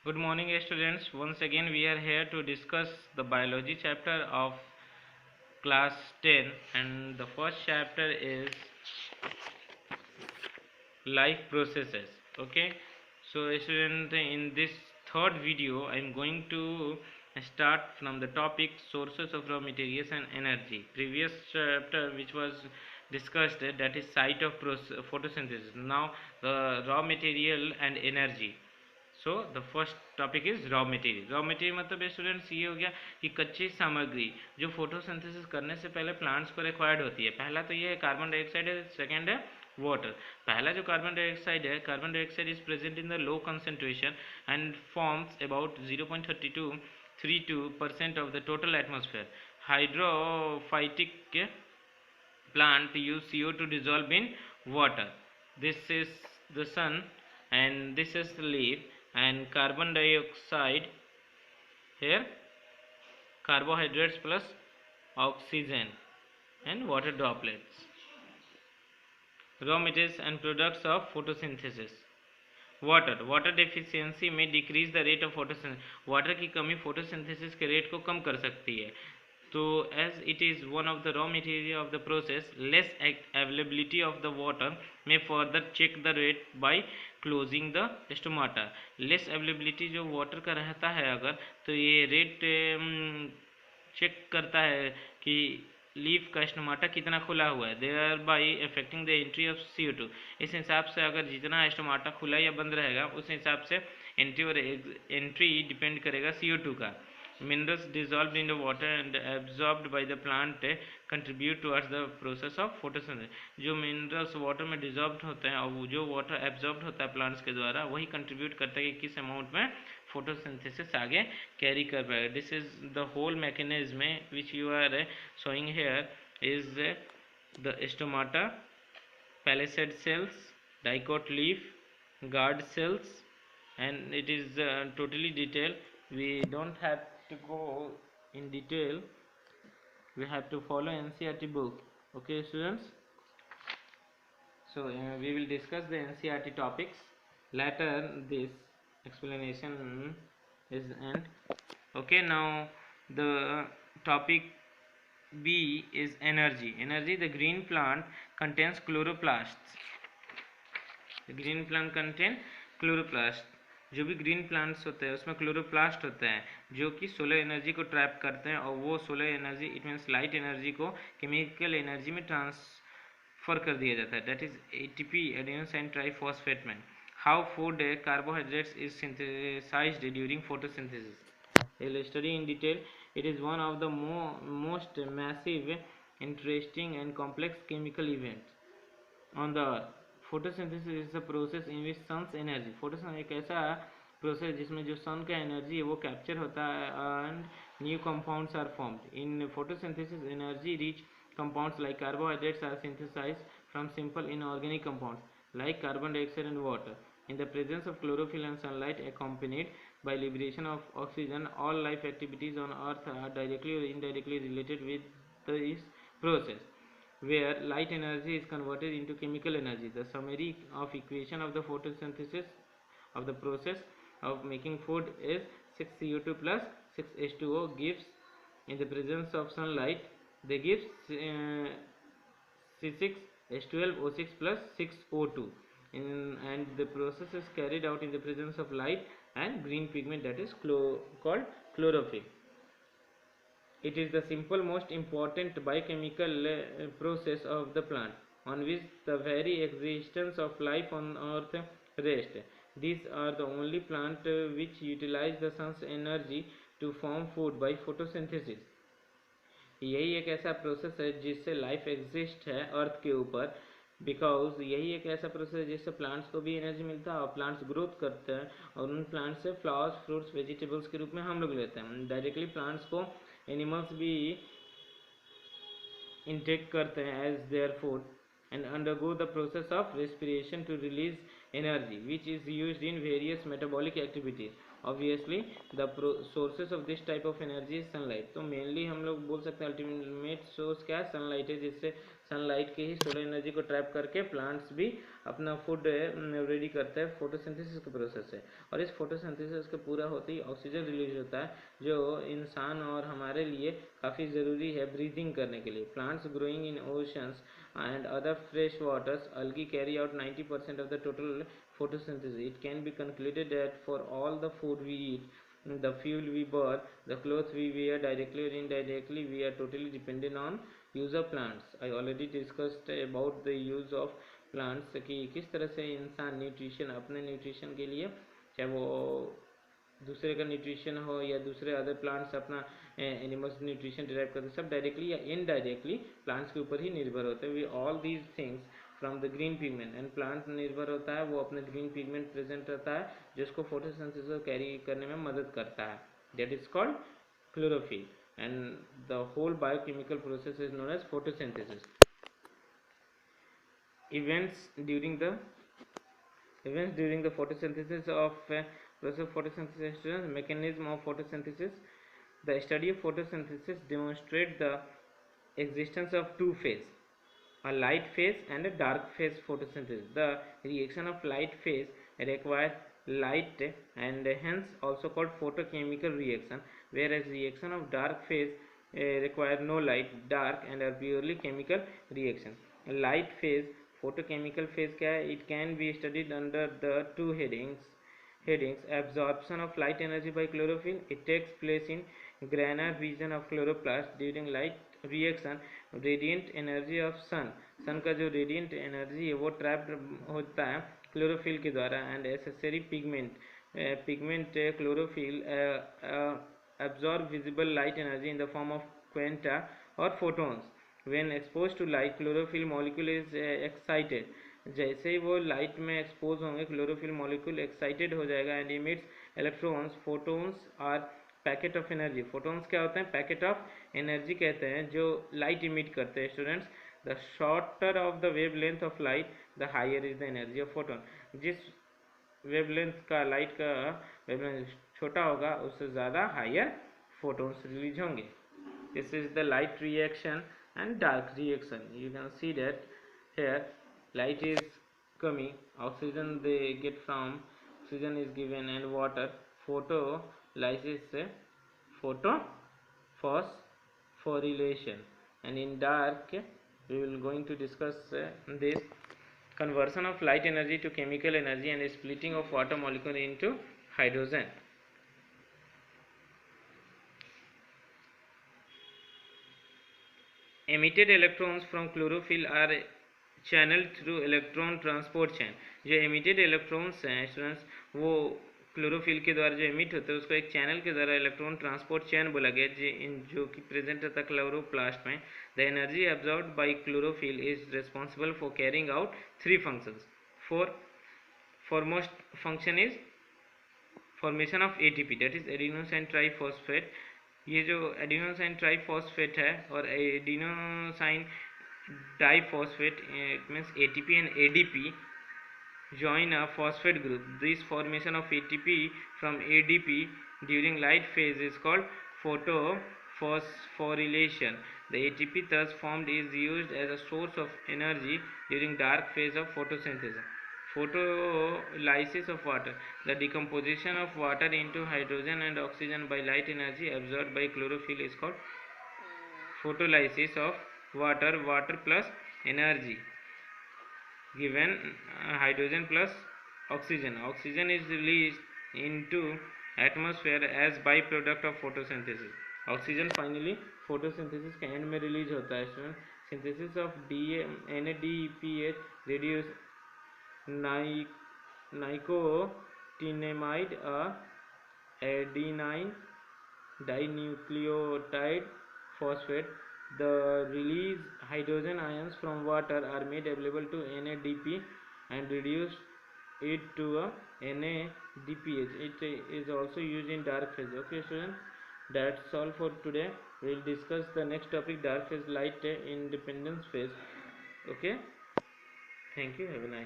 Good morning, students. Once again, we are here to discuss the biology chapter of class 10, and the first chapter is life processes. Okay, so student, in this third video, I am going to start from the topic sources of raw materials and energy. Previous chapter, which was discussed, that is site of photosynthesis. Now, the raw material and energy. So the first topic is raw material. Raw material मतलब students ये हो गया कि कच्ची सामग्री जो photosynthesis करने से पहले प्लांट्स को रिक्वायर्ड होती है। पहला तो ये है कार्बन डाइऑक्साइड है, सेकेंड है वाटर। पहला जो कार्बन डाइऑक्साइड है, carbon dioxide is present in the low concentration and forms about 0.32% of the total atmosphere. Hydrophytic plant use CO2 dissolved in water. This is the sun and this is the leaf, and carbon dioxide here, carbohydrates plus oxygen and water droplets. Raw materials and products of photosynthesis. Water deficiency में decrease the rate of photosynthesis. Water की कमी photosynthesis के rate को कम कर सकती है। तो as it is one of the raw material of the process, less availability of the water may further check the rate by closing the stomata. Less availability जो water का रहता है अगर, तो ये रेट चेक करता है कि लीफ का स्टोमाटा कितना खुला हुआ है, thereby affecting the entry of CO2। इस हिसाब से अगर जितना स्टोमाटा खुला या बंद रहेगा उस हिसाब से एंट्री और एंट्री डिपेंड करेगा CO2 का। Minerals dissolved in the water and absorbed by the plant contribute towards the process of photosynthesis। जो minerals water में dissolved होते हैं और जो water absorbed होता है plants के द्वारा, वही contribute करता है कि किस amount में photosynthesis आगे carry कर पाएगा। This is the whole mechanism which you are showing here is the stomata, palisade cells, dicot leaf, guard cells, and it is totally detailed. We don't have to go in detail, we have to follow NCERT book. Okay students, so we will discuss the NCERT topics later. This explanation is end. Okay, now the topic B is energy. The green plant contains chloroplasts. The green plant contain chloroplast। जो भी green plants होते हैं उसमें chloroplast होते हैं जो कि solar energy को ट्रैप करते हैं, और वो solar energy, it means light energy को केमिकल एनर्जी में ट्रांसफर कर दिया जाता है, that is ATP, adenosine triphosphate में। How food carbohydrates is synthesized during photosynthesis. we'll study in detail. It is one of the most massive, interesting and complex chemical events on the earth. Photosynthesis is the process in which sun's energy, photosynthesis एक ऐसा process जिसमें जो सन का energy है वो capture होता है and new compounds are formed. In photosynthesis energy rich compounds like carbohydrates are synthesized from simple inorganic compounds like carbon dioxide and water. In the presence of chlorophyll and sunlight accompanied by liberation of oxygen, all life activities on earth are directly or indirectly related with this process, where light energy is converted into chemical energy. The summary of equation of the photosynthesis of the process of making food is 6CO2 plus 6H2O gives, in the presence of sunlight, they give C6H12O6 plus 6O2, and the process is carried out in the presence of light and green pigment, that is called chlorophyll. It is the simple most important biochemical process of the plant on which the very existence of life on earth rests. These are the only plant which utilize the sun's energy to form food by photosynthesis. यही एक ऐसा process है जिससे life exist है अर्थ के ऊपर, because यही एक ऐसा प्रोसेस है जिससे प्लांट्स को भी एनर्जी मिलता है और प्लांट्स ग्रोथ करते हैं, और उन प्लांट्स से फ्लावर्स, फ्रूट्स, वेजिटेबल्स के रूप में हम लोग लेते हैं। डायरेक्टली प्लांट्स को एनिमल्स भी इंटेक करते हैं as their food and undergo the process of respiration to release energy, which is used in various metabolic activities. Obviously the sources of this type of energy is sunlight. तो mainly हम लोग बोल सकते हैं ultimate source क्या है, sunlight है, जिससे सनलाइट के ही सोलर एनर्जी को ट्रैप करके प्लांट्स भी अपना फूड रेडी करते हैं फोटोसिंथेसिस के प्रोसेस से। और इस फोटोसिंथेसिस के पूरा होते ही ऑक्सीजन रिलीज होता है, जो इंसान और हमारे लिए काफ़ी ज़रूरी है ब्रीदिंग करने के लिए। Plants growing in oceans and other fresh waters, algae carry out 90% of the total photosynthesis. It can be concluded that for all the food we eat, the fuel we burn, the clothes we wear, directly or indirectly, we are totally dependent on use of plants. I already discussed about the use of plants कि किस तरह से इंसान nutrition अपने nutrition के लिए, चाहे वो दूसरे का न्यूट्रिशन हो या दूसरे अदर प्लांट्स अपना एनिमल्स न्यूट्रिशन डिराइव करते, सब डायरेक्टली या इनडायरेक्टली प्लांट्स के ऊपर ही निर्भर होते हैं। We all these things from the green pigment, and plant निर्भर होता है, वो अपने ग्रीन पिगमेंट प्रेजेंट रहता है जिसको फोटोसिंथेसिस को कैरी करने में मदद करता है, that is called chlorophyll, and the whole biochemical process is known as photosynthesis. Events during the photosynthesis of process of photosynthesis, students, mechanism of photosynthesis. The study of photosynthesis demonstrate the existence of two phase, a light phase and a dark phase photosynthesis. The reaction of light phase requires light and hence also called photochemical reaction, whereas reaction of dark phase require no light, dark and are purely chemical reaction. Light phase photochemical phase क्या है? It can be studied under the two headings. Absorption of light energy by chlorophyll. It takes place in granular region of chloroplast during light reaction. Radiant energy of sun का जो radiant energy है वो trapped होता है chlorophyll के द्वारा, and accessory pigment chlorophyll absorb visible light energy in the form of quanta or photons. When exposed to light, chlorophyll molecule is excited. जैसे ही वो लाइट में एक्सपोज होंगे क्लोरोफिल मॉलिक्यूल एक्साइटेड हो जाएगा and emits electrons. Photons are packet of energy. Photons क्या होते हैं? Packet of energy कहते हैं जो लाइट इमिट करते हैं। Students, the shorter of the wavelength of light the higher is the energy of photon. जिस वेवलेंथ का लाइट का वेवलेंथ छोटा होगा उससे ज़्यादा हायर फोटोन्स रिलीज होंगे। This is the light reaction and dark reaction. You can see that here light is coming, oxygen they get from oxygen is given and water, photolysis, phosphorylation, and in dark we will going to discuss this conversion of light energy to chemical energy and splitting of water molecule into hydrogen. Emitted electrons from chlorophyll are channeled through electron transport chain. जो emitted electrons हैं students, वो chlorophyll के द्वारा जो emit होते हैं उसको एक चैनल के द्वारा इलेक्ट्रॉन ट्रांसपोर्ट चैन बोला गया, जो कि प्रेजेंट रहता है क्लोरोप्लास्ट में। The energy absorbed bye chlorophyll is responsible for carrying out three functions. Foremost function is formation of ATP, that is adenosine triphosphate. ये जो एडिनोसाइन ट्राइफॉस्फेट है और adenosine diphosphate, it means ATP and ADP join a phosphate group. This formation of ATP from ADP during light phase is called photophosphorylation. The ATP thus formed is used as a source of energy during dark phase of photosynthesis. Photolysis of water. The decomposition of water into hydrogen and oxygen by light energy absorbed by chlorophyll is called photolysis of water. Water plus energy given hydrogen plus oxygen. Oxygen is released into atmosphere as byproduct of photosynthesis. Oxygen finally photosynthesis के end में release होता है student. Synthesis of NADPH reduce nicotinamide, adenine dinucleotide phosphate. The released hydrogen ions from water are made available to NADP and reduce it to a NADPH. It is also used in dark phase. Okay students, that's all for today. We will discuss the next topic, dark phase light independence phase. Okay, thank you, have a nice day.